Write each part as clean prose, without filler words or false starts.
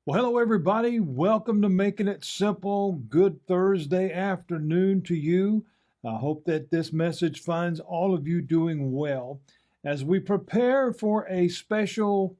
Well, hello, everybody. Welcome to Making It Simple. Good Thursday afternoon to you. I hope that this message finds all of you doing well as we prepare for a special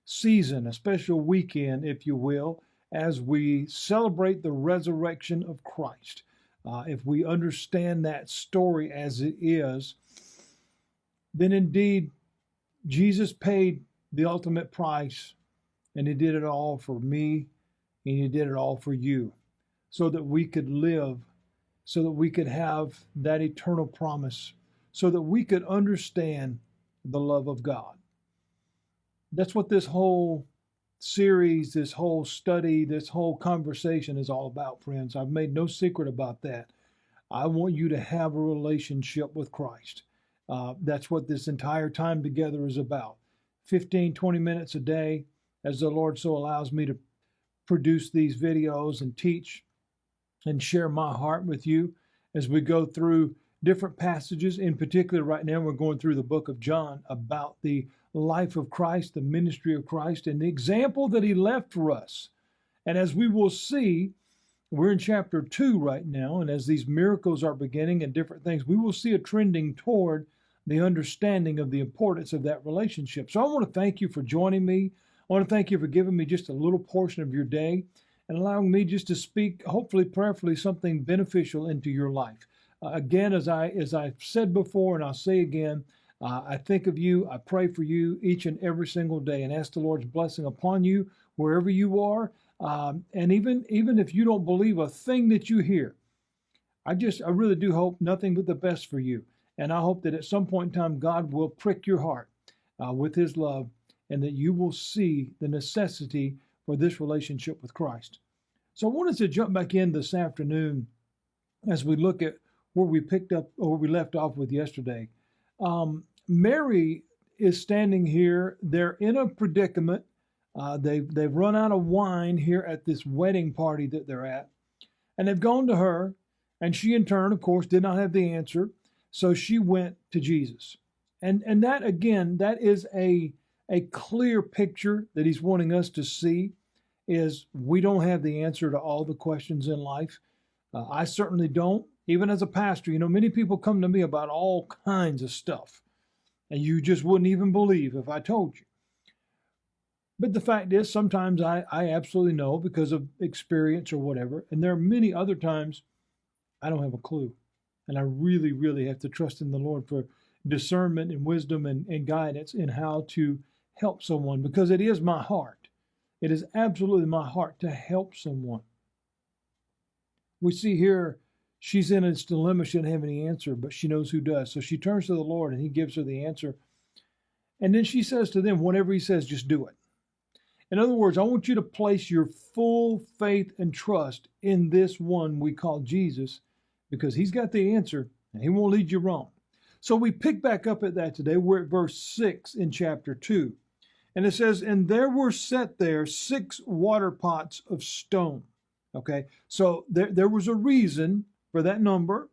season, a special weekend, if you will, as we celebrate the resurrection of Christ. If we understand that story as it is, then indeed Jesus paid the ultimate price, and he did it all for me, and he did it all for you, so that we could live, so that we could have that eternal promise, so that we could understand the love of God. That's what this whole series, this whole study, this whole conversation is all about, friends. I've made no secret about that. I want you to have a relationship with Christ. That's what this entire time together is about. 15, 20 minutes a day, as the Lord so allows me to produce these videos and teach and share my heart with you as we go through different passages. In particular, right now, we're going through the book of John about the life of Christ, the ministry of Christ, and the example that he left for us. And as we will see, we're in chapter 2 right now, and as these miracles are beginning and different things, we will see a trending toward the understanding of the importance of that relationship. So I want to thank you for joining me. I want to thank you for giving me just a little portion of your day and allowing me just to speak, hopefully, prayerfully, something beneficial into your life. Again, as I've said before, and I'll say again, I think of you, I pray for you each and every single day, and ask the Lord's blessing upon you wherever you are. And even if you don't believe a thing that you hear, I really do hope nothing but the best for you. And I hope that at some point in time, God will prick your heart with his love, and that you will see the necessity for this relationship with Christ. So I wanted to jump back in this afternoon as we look at where we picked up or where we left off with yesterday. Mary is standing here. They're in a predicament. They've run out of wine here at this wedding party that they're at. And they've gone to her, and she in turn, of course, did not have the answer. So she went to Jesus. And that, again, that is a clear picture that he's wanting us to see, is we don't have the answer to all the questions in life. I certainly don't. Even as a pastor, many people come to me about all kinds of stuff, and you just wouldn't even believe if I told you. But the fact is, sometimes I absolutely know because of experience or whatever, and there are many other times I don't have a clue. And I really, really have to trust in the Lord for discernment and wisdom and guidance in how to help someone, because it is my heart. It is absolutely my heart to help someone. We see here she's in this dilemma. She doesn't have any answer, but she knows who does. So she turns to the Lord, and he gives her the answer. And then she says to them, whatever he says, just do it. In other words, I want you to place your full faith and trust in this one we call Jesus, because he's got the answer and he won't lead you wrong. So we pick back up at that today. We're at verse 6 in chapter 2. And it says, and there were set there 6 water pots of stone. Okay, so there was a reason for that number.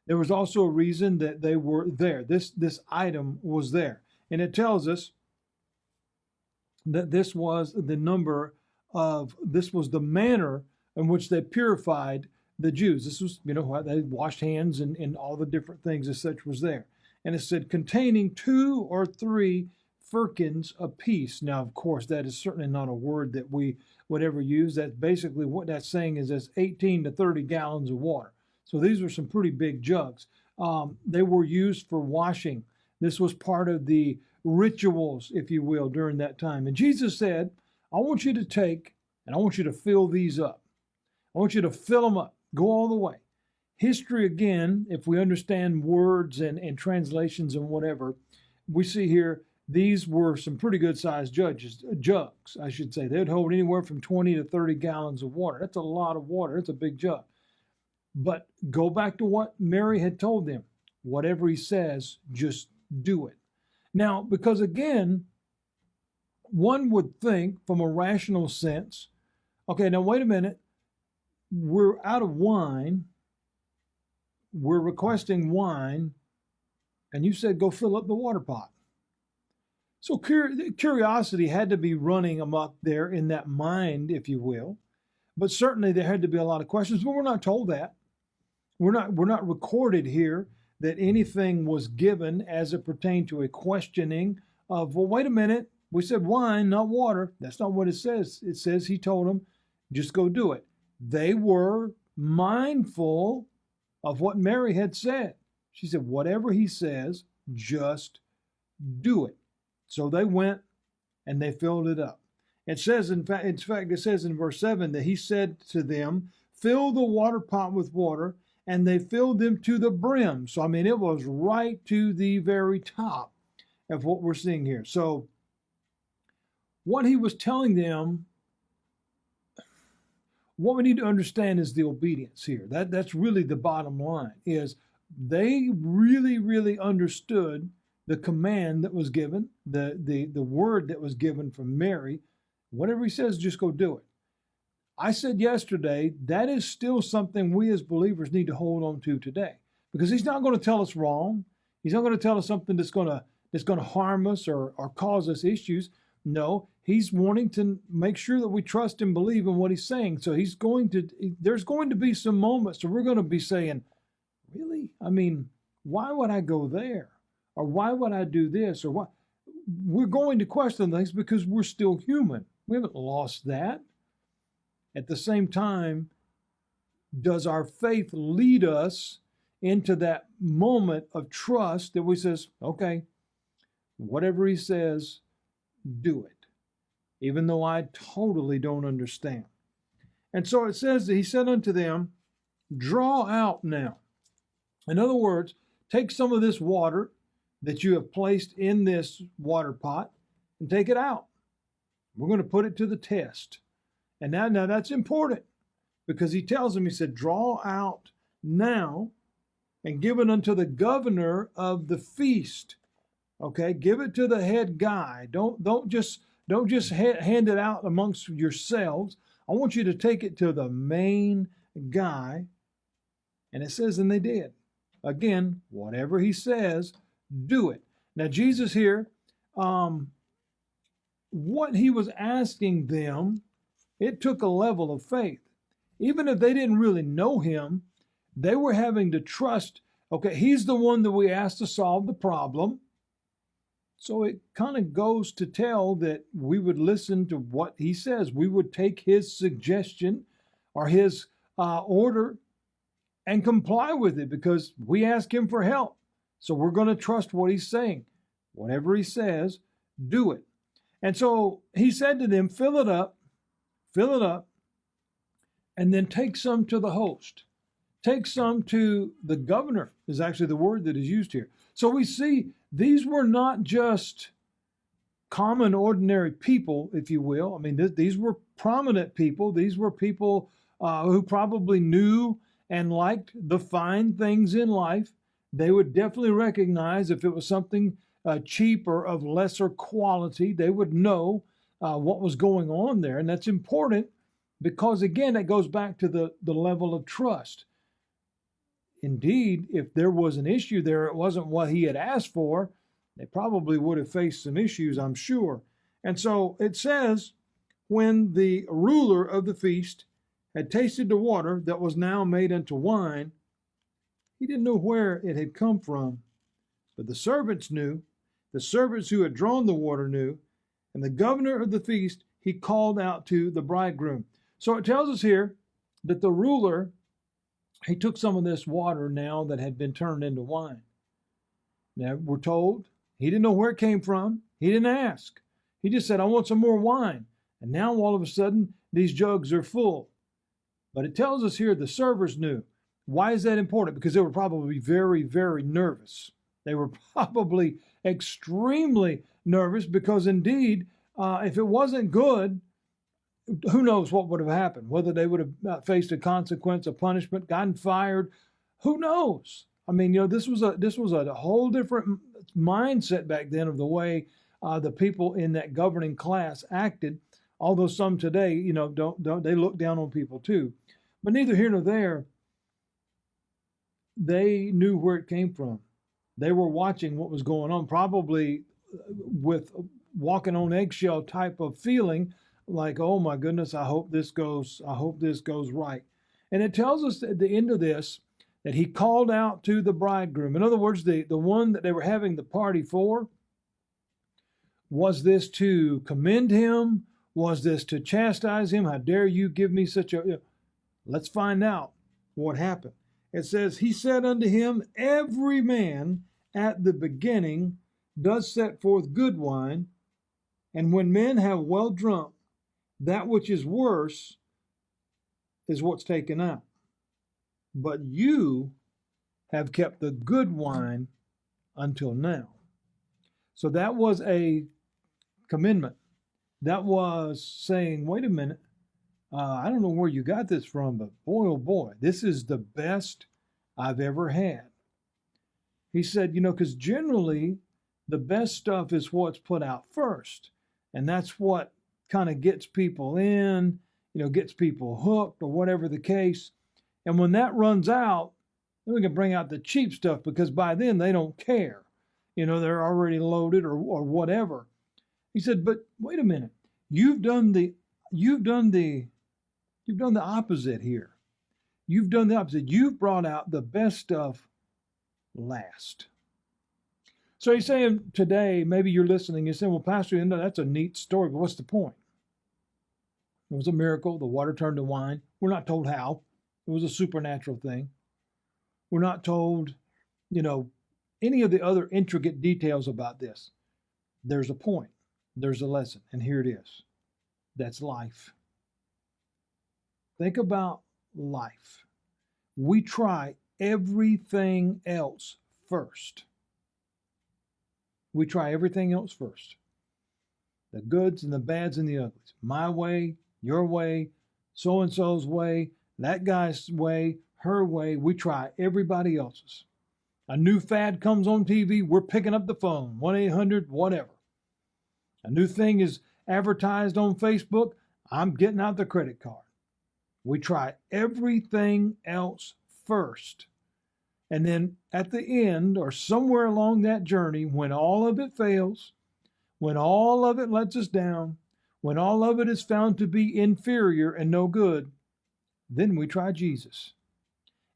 There was also a reason that they were there. This item was there. And it tells us that this was the manner in which they purified the Jews. This was, they washed hands and all the different things as such was there. And it said containing 2 or 3 firkins apiece. Now, of course, that is certainly not a word that we would ever use. That's basically what that's saying is that's 18 to 30 gallons of water. So these were some pretty big jugs. They were used for washing. This was part of the rituals, if you will, during that time. And Jesus said, I want you to take and I want you to fill these up. I want you to fill them up. Go all the way. History, again, if we understand words and translations and whatever, we see here these were some pretty good sized jugs, I should say. They'd hold anywhere from 20 to 30 gallons of water. That's a lot of water. That's a big jug. But go back to what Mary had told them. Whatever he says, just do it. Now, because again, one would think from a rational sense, okay, now wait a minute. We're out of wine. We're requesting wine. And you said, go fill up the water pot. So curiosity had to be running amok there in that mind, if you will. But certainly there had to be a lot of questions, but we're not told that. We're not recorded here that anything was given as it pertained to a questioning of, well, wait a minute, we said wine, not water. That's not what it says. It says he told them, just go do it. They were mindful of what Mary had said. She said, whatever he says, just do it. So they went and they filled it up. It says, in fact, it says in verse 7 that he said to them, fill the water pot with water, and they filled them to the brim. So, I mean, it was right to the very top of what we're seeing here. So, what he was telling them, what we need to understand is the obedience here. That's really the bottom line, is they really, really understood the command that was given, the word that was given from Mary. Whatever he says, just go do it. I said yesterday, that is still something we as believers need to hold on to today, because he's not going to tell us wrong. He's not going to tell us something that's going to harm us or cause us issues. No, he's wanting to make sure that we trust and believe in what he's saying. So there's going to be some moments where we're going to be saying, really? I mean, why would I go there? Or why would I do this? Or what? We're going to question things because we're still human. We haven't lost that. At the same time, does our faith lead us into that moment of trust that we says, okay, whatever he says, do it, even though I totally don't understand. And so it says that he said unto them, draw out now. In other words, take some of this water that you have placed in this water pot and take it out. We're going to put it to the test. And now that's important, because he tells them, he said, draw out now and give it unto the governor of the feast. Okay, give it to the head guy. Don't just hand it out amongst yourselves. I want you to take it to the main guy. And it says, and they did. Again, whatever he says, do it. Now, Jesus here, what he was asking them, it took a level of faith. Even if they didn't really know him, they were having to trust, okay, he's the one that we asked to solve the problem. So it kind of goes to tell that we would listen to what he says. We would take his suggestion or his order and comply with it, because we ask him for help. So we're going to trust what he's saying. Whatever he says, do it. And so he said to them, fill it up, and then take some to the host. Take some to the governor, is actually the word that is used here. So we see these were not just common, ordinary people, if you will. I mean, these were prominent people. These were people who probably knew and liked the fine things in life. They would definitely recognize if it was something cheap or of lesser quality. They would know what was going on there. And that's important because, again, it goes back to the level of trust. Indeed, if there was an issue there, it wasn't what he had asked for, they probably would have faced some issues, I'm sure. And so it says, when the ruler of the feast had tasted the water that was now made into wine, he didn't know where it had come from, but the servants knew. The servants who had drawn the water knew, and the governor of the feast he called out to the bridegroom. So it tells us here that the ruler, he took some of this water now that had been turned into wine. Now we're told he didn't know where it came from. He didn't ask. He just said, I want some more wine. And now all of a sudden, these jugs are full. But it tells us here the servers knew. Why is that important? Because they were probably very, very nervous. They were probably extremely nervous because indeed, if it wasn't good, who knows what would have happened? Whether they would have faced a consequence, a punishment, gotten fired, who knows? I mean, this was a whole different mindset back then of the way the people in that governing class acted. Although some today, don't they look down on people too? But neither here nor there. They knew where it came from. They were watching what was going on. Probably with walking on eggshell type of feeling, like, oh my goodness, I hope this goes right. And it tells us at the end of this that he called out to the bridegroom. In other words, the one that they were having the party for, was this to commend him? Was this to chastise him? How dare you give me such a... Let's find out what happened. It says, he said unto him, every man at the beginning does set forth good wine, and when men have well drunk, that which is worse is what's taken out. But you have kept the good wine until now. So that was a commendment. That was saying, wait a minute, I don't know where you got this from, but boy, oh boy, this is the best I've ever had. He said, because generally the best stuff is what's put out first. And that's what kind of gets people in, gets people hooked or whatever the case. And when that runs out, then we can bring out the cheap stuff, because by then they don't care. They're already loaded or whatever. He said, but wait a minute, you've done the opposite here. You've done the opposite. You've brought out the best stuff last. So he's saying today, maybe you're listening, you're saying, well, Pastor, that's a neat story, but what's the point? It was a miracle. The water turned to wine. We're not told how. It was a supernatural thing. We're not told, any of the other intricate details about this. There's a point. There's a lesson. And here it is. That's life. Think about life. We try everything else first. We try everything else first. The goods and the bads and the uglies. My way, your way, so-and-so's way, that guy's way, her way. We try everybody else's. A new fad comes on TV, we're picking up the phone, 1-800, whatever. A new thing is advertised on Facebook, I'm getting out the credit card. We try everything else first. And then at the end, or somewhere along that journey, when all of it fails, when all of it lets us down, when all of it is found to be inferior and no good, then we try Jesus.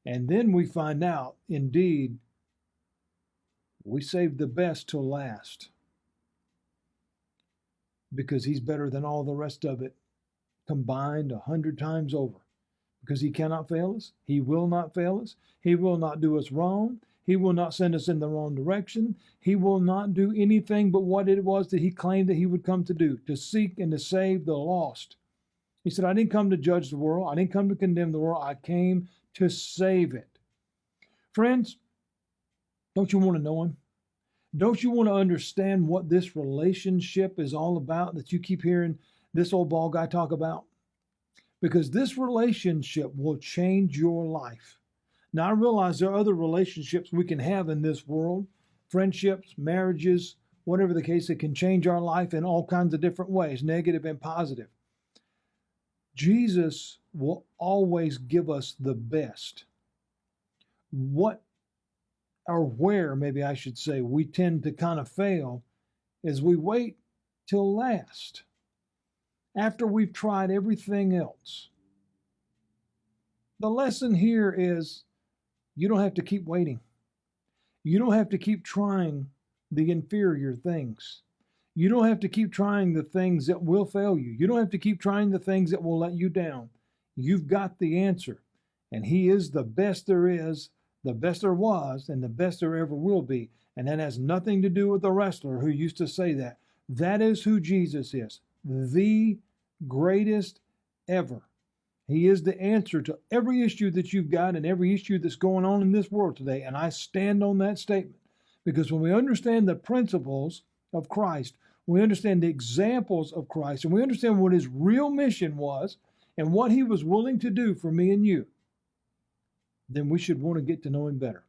And then we find out, indeed, we saved the best till last. Because he's better than all the rest of it combined 100 times over. Because he cannot fail us. He will not fail us. He will not do us wrong. He will not send us in the wrong direction. He will not do anything but what it was that he claimed that he would come to do, to seek and to save the lost. He said, I didn't come to judge the world. I didn't come to condemn the world. I came to save it. Friends, don't you want to know him? Don't you want to understand what this relationship is all about that you keep hearing this old bald guy talk about? Because this relationship will change your life. Now, I realize there are other relationships we can have in this world, friendships, marriages, whatever the case, that can change our life in all kinds of different ways, negative and positive. Jesus will always give us the best. What, or where, maybe I should say, we tend to kind of fail is we wait till last, after we've tried everything else. The lesson here is you don't have to keep waiting. You don't have to keep trying the inferior things. You don't have to keep trying the things that will fail you. You don't have to keep trying the things that will let you down. You've got the answer. And he is the best there is, the best there was, and the best there ever will be. And that has nothing to do with the wrestler who used to say that. That is who Jesus is, the greatest ever. He is the answer to every issue that you've got and every issue that's going on in this world today. And I stand on that statement. Because when we understand the principles of Christ, we understand the examples of Christ, and we understand what his real mission was and what he was willing to do for me and you, then we should want to get to know him better.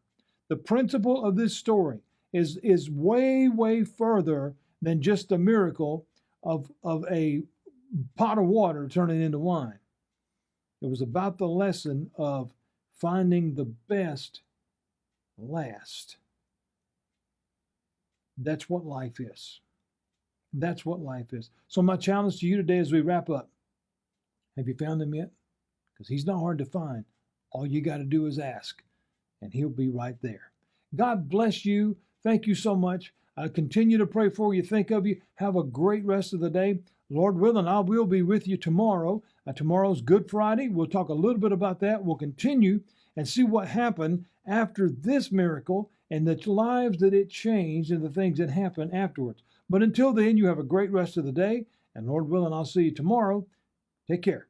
The principle of this story is way, way further than just a miracle of a pot of water turning into wine. It was about the lesson of finding the best last. That's what life is. That's what life is. So my challenge to you today as we wrap up, have you found him yet? Because he's not hard to find. All you got to do is ask, and he'll be right there. God bless you. Thank you so much. I continue to pray for you, think of you. Have a great rest of the day. Lord willing, I will be with you tomorrow. Tomorrow's Good Friday. We'll talk a little bit about that. We'll continue and see what happened after this miracle and the lives that it changed and the things that happened afterwards. But until then, you have a great rest of the day. And Lord willing, I'll see you tomorrow. Take care.